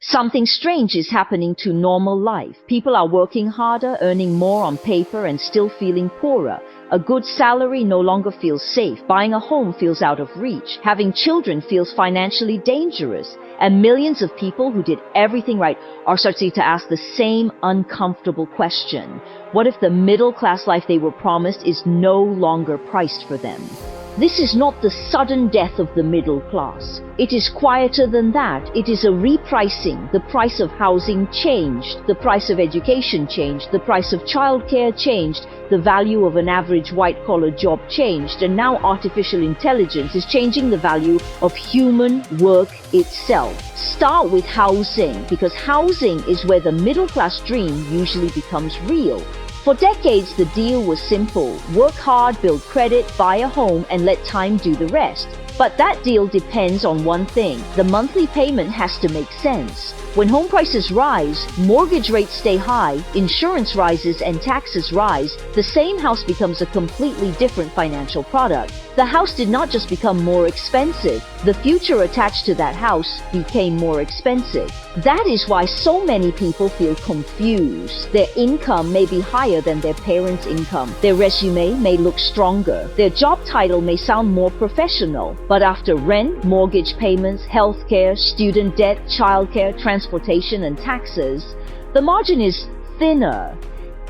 Something strange is happening to normal life. People are working harder, earning more on paper, and still feeling poorer. A good salary no longer feels safe. Buying a home feels out of reach. Having children feels financially dangerous. And millions of people who did everything right are starting to ask the same uncomfortable question. What if the middle-class life they were promised is no longer priced for them? This is not the sudden death of the middle class. It is quieter than that. It is a repricing. The price of housing changed. The price of education changed. The price of childcare changed. The value of an average white-collar job changed. And now artificial intelligence is changing the value of human work itself. Start with housing, because housing is where the middle-class dream usually becomes real. For decades, the deal was simple. Work hard, build credit, buy a home, and let time do the rest. But that deal depends on one thing. The monthly payment has to make sense. When home prices rise, mortgage rates stay high, insurance rises, and taxes rise, the same house becomes a completely different financial product. The house did not just become more expensive. The future attached to that house became more expensive. That is why so many people feel confused. Their income may be higher than their parents' income. Their resume may look stronger. Their job title may sound more professional. But after rent, mortgage payments, healthcare, student debt, childcare, transportation, and taxes, the margin is thinner.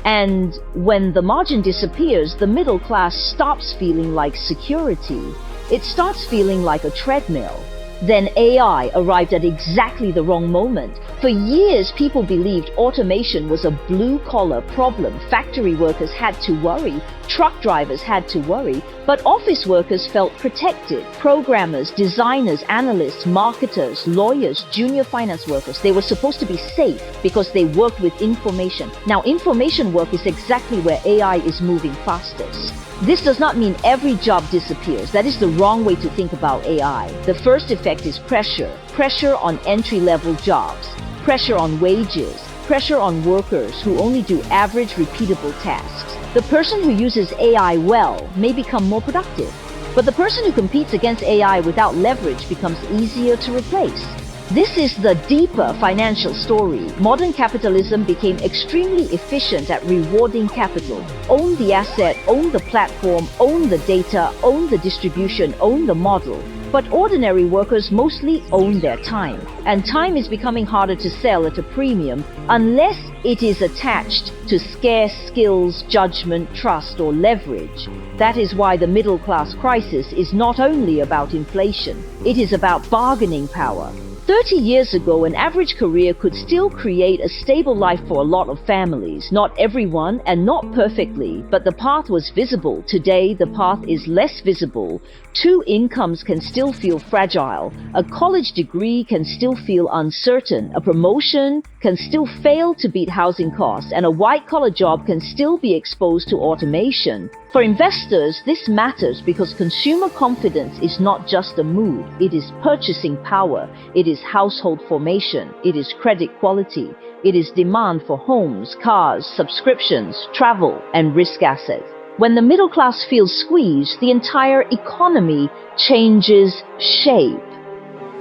And when the margin disappears, the middle class stops feeling like security. It starts feeling like a treadmill. Then AI arrived at exactly the wrong moment. For years, people believed automation was a blue-collar problem. Factory workers had to worry. Truck drivers had to worry. But office workers felt protected. Programmers, designers, analysts, marketers, lawyers, junior finance workers, they were supposed to be safe because they worked with information. Now, information work is exactly where AI is moving fastest. This does not mean every job disappears. That is the wrong way to think about AI. The first effect is pressure. Pressure on entry-level jobs. Pressure on wages. Pressure on workers who only do average, repeatable tasks. The person who uses AI well may become more productive, but the person who competes against AI without leverage becomes easier to replace. This is the deeper financial story. Modern capitalism became extremely efficient at rewarding capital. Own the asset, own the platform, own the data, own the distribution, own the model. But ordinary workers mostly own their time. And time is becoming harder to sell at a premium unless it is attached to scarce skills, judgment, trust, or leverage. That is why the middle class crisis is not only about inflation, it is about bargaining power. 30 years ago, an average career could still create a stable life for a lot of families. Not everyone and not perfectly, but the path was visible. Today, the path is less visible. Two incomes can still feel fragile. A college degree can still feel uncertain. A promotion can still fail to beat housing costs, and a white-collar job can still be exposed to automation. For investors, this matters because consumer confidence is not just a mood. It is purchasing power. It is household formation. It is credit quality. It is demand for homes, cars, subscriptions, travel, and risk assets. When the middle class feels squeezed, the entire economy changes shape.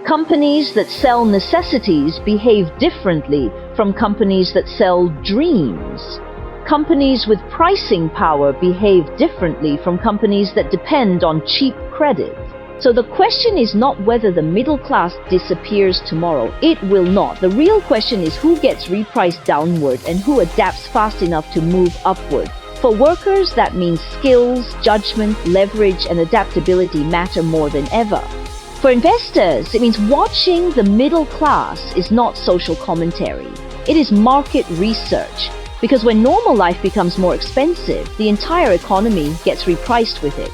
Companies that sell necessities behave differently from companies that sell dreams. Companies with pricing power behave differently from companies that depend on cheap credit. So the question is not whether the middle class disappears tomorrow. It will not. The real question is who gets repriced downward and who adapts fast enough to move upward. For workers, that means skills, judgment, leverage, and adaptability matter more than ever. For investors, it means watching the middle class is not social commentary. It is market research. Because when normal life becomes more expensive, the entire economy gets repriced with it.